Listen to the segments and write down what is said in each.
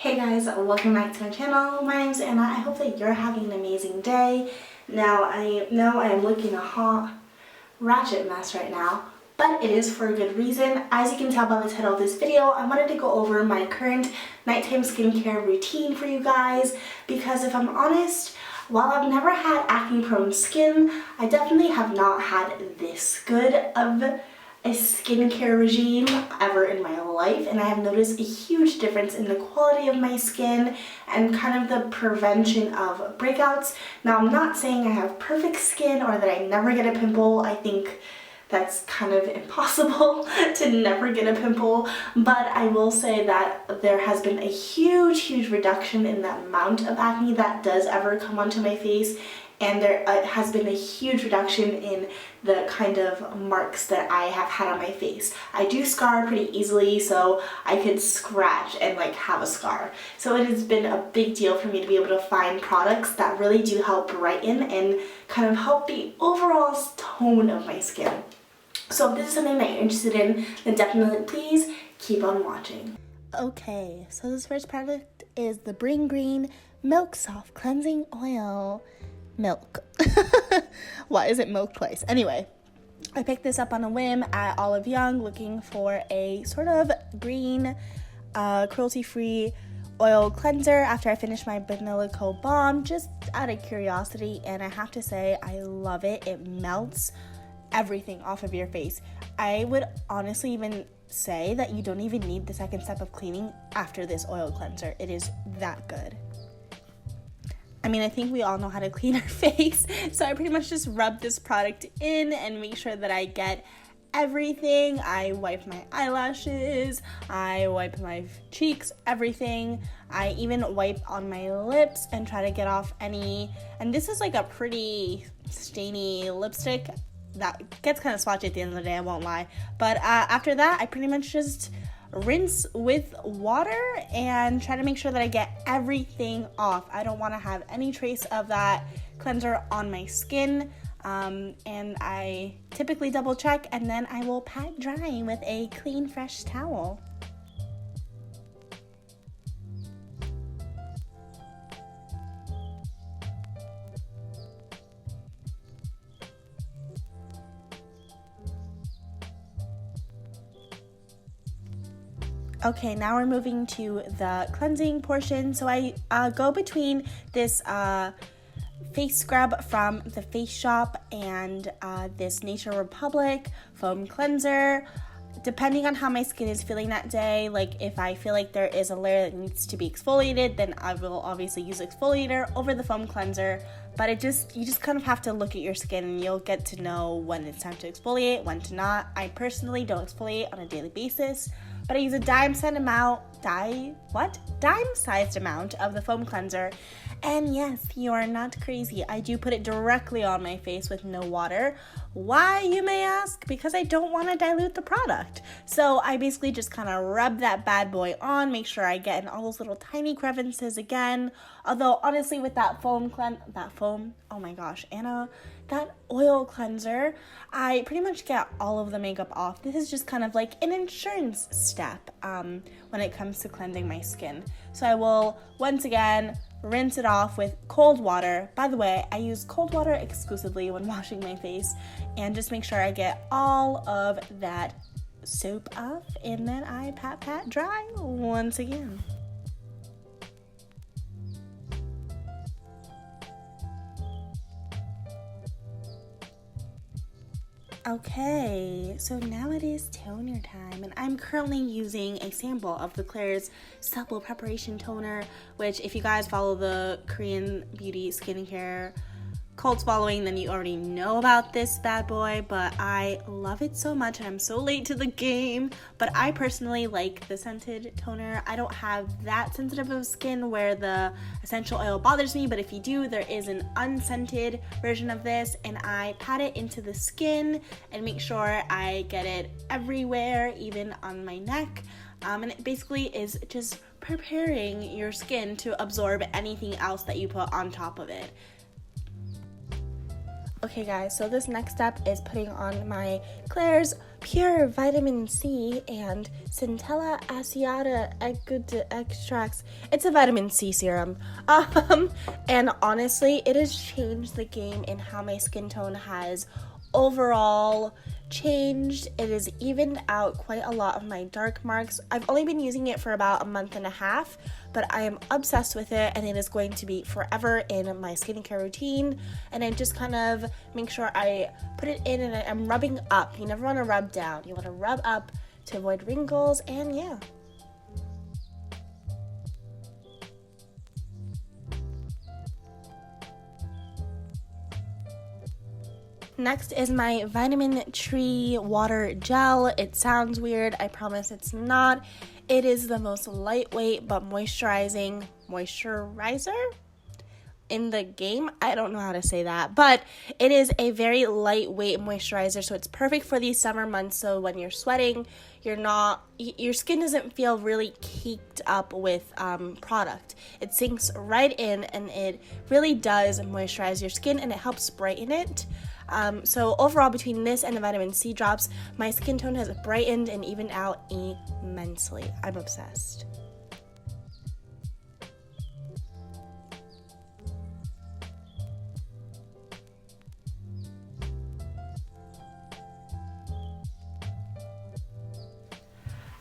Hey guys, welcome back to my channel. My name's Anna. I hope that you're having an amazing day. Now, I know I am looking a hot ratchet mess right now, but it is for a good reason. As you can tell by the title of this video, I wanted to go over my current nighttime skincare routine for you guys because if I'm honest, while I've never had acne-prone skin, I definitely have not had this good of a skincare regime ever in my life, and I have noticed a huge difference in the quality of my skin and kind of the prevention of breakouts. Now, I'm not saying I have perfect skin or that I never get a pimple. I think that's kind of impossible to never get a pimple, but I will say that there has been a huge reduction in the amount of acne that does ever come onto my face, and there has been a huge reduction in the kind of marks that I have had on my face. I do scar pretty easily, so I could scratch and like have a scar. So it has been a big deal for me to be able to find products that really do help brighten and kind of help the overall tone of my skin. So if this is something that you're interested in, then definitely please keep on watching. Okay, so this first product is the Bring Green Milk Soft Cleansing Oil. Milk. Why is it milk twice? Anyway, I picked this up on a whim at Olive Young looking for a sort of green, cruelty-free oil cleanser after I finished my Vanilla Co Balm, just out of curiosity, and I have to say I love it. It melts everything off of your face. I would honestly even say that you don't even need the second step of cleaning after this oil cleanser. It is that good. I mean, I think we all know how to clean our face, so I pretty much just rub this product in and make sure that I get everything. I wipe my eyelashes, I wipe my cheeks, everything. I even wipe on my lips and try to get off any, and this is like a pretty stainy lipstick that gets kind of swatchy at the end of the day, I won't lie. But after that, I pretty much just rinse with water and try to make sure that I get everything off. I don't want to have any trace of that cleanser on my skin, and I typically double check and then I will pat dry with a clean, fresh towel. Okay, now we're moving to the cleansing portion. So I go between this face scrub from the Face Shop and this Nature Republic foam cleanser. Depending on how my skin is feeling that day, like if I feel like there is a layer that needs to be exfoliated, then I will obviously use exfoliator over the foam cleanser. But you just kind of have to look at your skin and you'll get to know when it's time to exfoliate, when to not. I personally don't exfoliate on a daily basis, but I use a dime-sized amount of the foam cleanser. And yes, you are not crazy. I do put it directly on my face with no water. Why, you may ask? Because I don't want to dilute the product. So I basically just kind of rub that bad boy on, make sure I get in all those little tiny crevices again. Although honestly, with that that oil cleanser, I pretty much get all of the makeup off. This is just kind of like an insurance step when it comes to cleansing my skin. So I will once again rinse it off with cold water. By the way, I use cold water exclusively when washing my face, and just make sure I get all of that soap off, and then I pat dry once again. Okay, so now it is toner time, and I'm currently using a sample of the Klairs Supple Preparation Toner, which if you guys follow the Korean beauty skincare cult following, then you already know about this bad boy, but I love it so much, and I'm so late to the game. But I personally like the scented toner. I don't have that sensitive of skin where the essential oil bothers me, but if you do, there is an unscented version of this, and I pat it into the skin and make sure I get it everywhere, even on my neck. And it basically is just preparing your skin to absorb anything else that you put on top of it. Okay guys, so this next step is putting on my Klairs pure vitamin C and Centella aciata extracts. It's a vitamin C serum. And honestly, it has changed the game in how my skin tone has overall changed. It has evened out quite a lot of my dark marks. I've only been using it for about a month and a half, but I am obsessed with it, and it is going to be forever in my skincare routine. And I just kind of make sure I put it in and I'm rubbing up. You never want to rub down. You want to rub up to avoid wrinkles, and yeah. Next is my vitamin tree water gel. It sounds weird. I promise it's not. It is the most lightweight but moisturizer in the game. I don't know how to say that, but it is a very lightweight moisturizer, so it's perfect for these summer months. So when you're sweating, your skin doesn't feel really caked up with product. It sinks right in, and it really does moisturize your skin, and it helps brighten it. So overall, between this and the vitamin C drops, my skin tone has brightened and evened out immensely. I'm obsessed.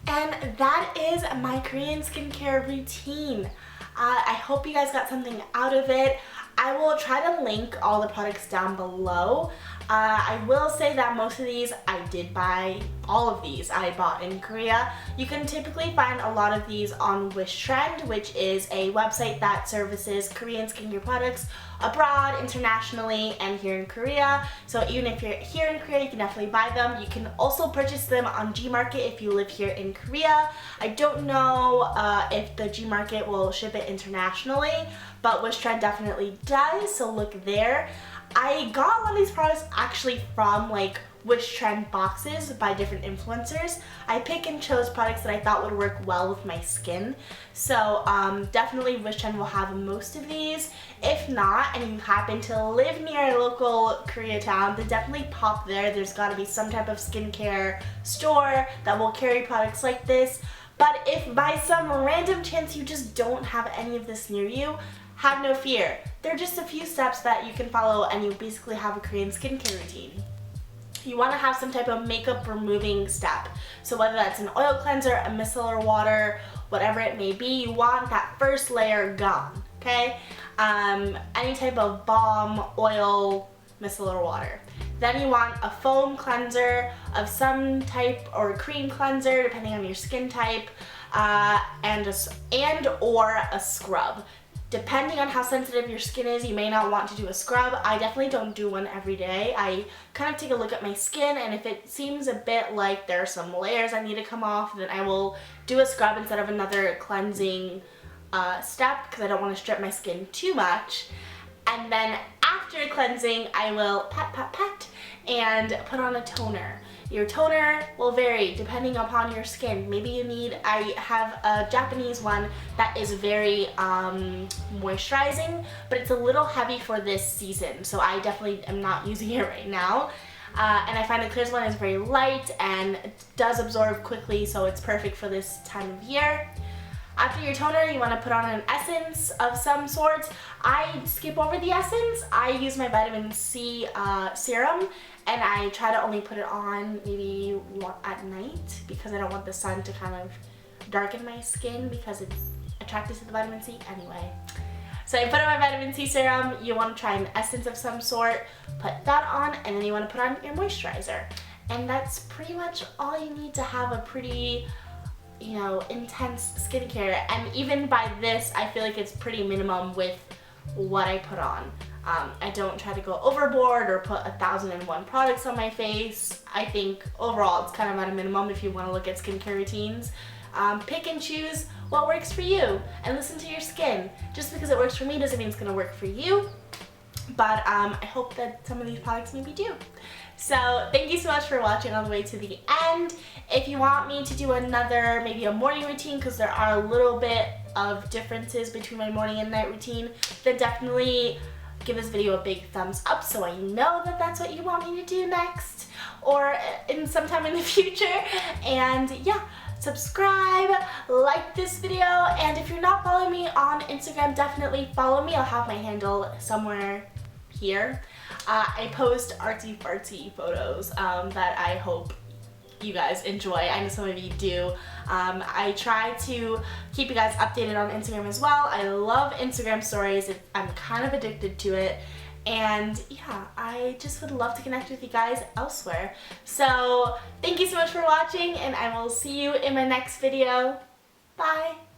And that is my Korean skincare routine. I hope you guys got something out of it. I will try to link all the products down below. I will say that most of these I did buy. All of these I bought in Korea. You can typically find a lot of these on Wishtrend, which is a website that services Korean skincare products abroad, internationally, and here in Korea. So even if you're here in Korea, you can definitely buy them. You can also purchase them on Gmarket if you live here in Korea. I don't know if the Gmarket will ship it internationally, but Wishtrend definitely does, so look there. I got a lot of these products actually from like Wishtrend boxes by different influencers. I pick and chose products that I thought would work well with my skin. So definitely Wishtrend will have most of these. If not, and you happen to live near a local Koreatown, then definitely pop there. There's got to be some type of skincare store that will carry products like this. But if by some random chance you just don't have any of this near you, have no fear. There are just a few steps that you can follow and you basically have a Korean skincare routine. You want to have some type of makeup removing step. So whether that's an oil cleanser, a micellar water, whatever it may be, you want that first layer gone, okay? Any type of balm, oil, micellar water. Then you want a foam cleanser of some type, or a cream cleanser depending on your skin type, and or a scrub. Depending on how sensitive your skin is, you may not want to do a scrub. I definitely don't do one every day. I kind of take a look at my skin, and if it seems a bit like there are some layers that need to come off, then I will do a scrub instead of another cleansing step, because I don't want to strip my skin too much. And then after cleansing, I will pat, and put on a toner. Your toner will vary depending upon your skin. Maybe I have a Japanese one that is very moisturizing, but it's a little heavy for this season, so I definitely am not using it right now. And I find the Clears one is very light and does absorb quickly, so it's perfect for this time of year. After your toner, you want to put on an essence of some sort. I skip over the essence. I use my vitamin C serum, and I try to only put it on maybe at night because I don't want the sun to kind of darken my skin because it's attracted to the vitamin C anyway. So I put on my vitamin C serum. You want to try an essence of some sort, put that on, and then you want to put on your moisturizer. And that's pretty much all you need to have a pretty, intense skincare. And even by this, I feel like it's pretty minimum with what I put on. I don't try to go overboard or put 1,001 products on my face. I think overall it's kind of at a minimum if you want to look at skincare routines. Pick and choose what works for you and listen to your skin. Just because it works for me doesn't mean it's going to work for you. But I hope that some of these products maybe do. So thank you so much for watching all the way to the end. If you want me to do another, maybe a morning routine, because there are a little bit of differences between my morning and night routine, then definitely give this video a big thumbs up so I know that that's what you want me to do next. or in sometime in the future. And yeah, subscribe, like this video, and if you're not following me on Instagram, definitely follow me. I'll have my handle somewhere here. I post artsy fartsy photos that I hope you guys enjoy. I know some of you do. I try to keep you guys updated on Instagram as well. I love Instagram stories. I'm kind of addicted to it. And yeah, I just would love to connect with you guys elsewhere. So thank you so much for watching, and I will see you in my next video. Bye!